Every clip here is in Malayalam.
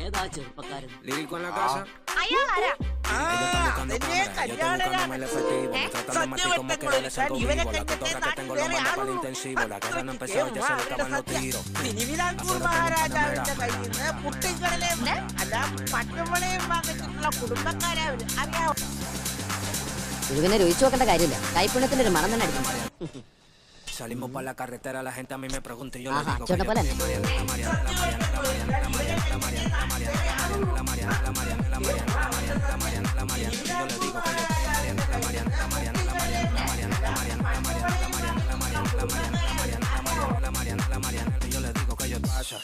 ഏതാ ചെറുപ്പക്കാരൻ? Lírico en la casa. അയാളാരാ? ഇവനെ മഹാരാജാവിന്റെ കയ്യിൽ നിന്ന് പുട്ടിക്കടലയും അല്ല പട്ടുമളയും വാങ്ങിച്ചിട്ടുള്ള കുടുംബക്കാരാ അറിയാവോ? ഇത് പിന്നെ രുചിച്ചു നോക്കേണ്ട കാര്യമില്ല. കൈപ്പുണ്യത്തിന്റെ ഒരു മണം തന്നെ അടിക്കും. Salimos para la carretera, la gente a mí me pregunta y yo le Ajá, digo chota que pala.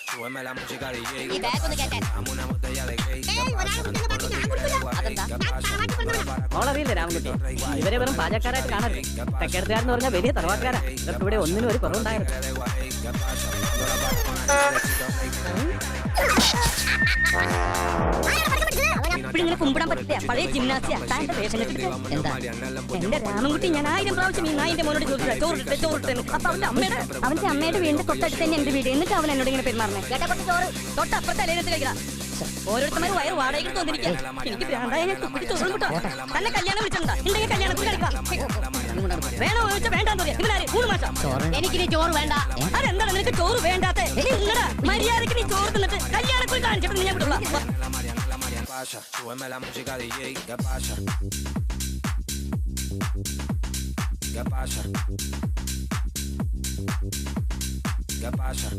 Súbeme la música DJ. ഈ ബാഗ് ഒന്ന് കേട്ടാ. Dame una botella de gay. മോളറിയില്ലേ Ramankutty, ഇവരെ വെറും പാചകക്കാരായിട്ട് കാണരുത്. തെക്കേടത്തുകാരെന്ന് പറഞ്ഞാൽ വലിയ തറവാട്ടുകാരാ. ഇവർക്ക് ഇവിടെ ഒന്നിനും ഒരു കുറവുണ്ടായിരുന്നു. ഇങ്ങനെ കുമ്പിടാൻ പറ്റില്ല. പഴയ ജിംനാസിയ താന്റെ വേഷം കെട്ടിട്ട് എന്താ? എന്റെ രാമൻകുട്ടി ഞാൻ 1000 പ്രാവശ്യം ഈ നായിന്റെ മോനോട് ചോദിച്ചില്ല ചോറിട്ട്. അപ്പൊ അവന്റെ അമ്മയുടെ വീടിന്റെ തൊട്ടടുത്ത് തന്നെ എന്റെ വീട്. എന്നിട്ട് അവൻ എന്നോട് ഇങ്ങനെ പെരുമാറണേ. ചോറ് തൊട്ടപ്പുറത്തെ അലയിനത്തിൽ കഴിക്കണം. ഓരോരുത്തന്മാരും വയറ് വാടകയ്ക്ക് തോന്നിരിക്കുക. എനിക്ക് ഭ്രാന്തായ ഞാൻ കുപ്പിക്ക് ചോറും കിട്ടോ. തന്നെ കല്യാണം വിളിച്ചിട്ടുണ്ടാ? ഉണ്ടെങ്കിൽ കല്യാണത്തിൽ കളിക്കാം. വേണോ ചോദിച്ചാൽ വേണ്ടാന്ന് പറയാം. ഇവനാര് 3 മാസം എനിക്കിനി ചോറ് വേണ്ട. അതെന്താണ് നിനക്ക് ചോറ് വേണ്ടാത്ത? മര്യാദക്ക് നീ ചോറ് തിന്നിട്ട് കല്യാണത്തിൽ കാണിച്ചിട്ട് ഞാൻ വിടുള്ള. Súbeme la música DJ. ¿Qué pasa? ¿Qué pasa? ¿Qué pasa?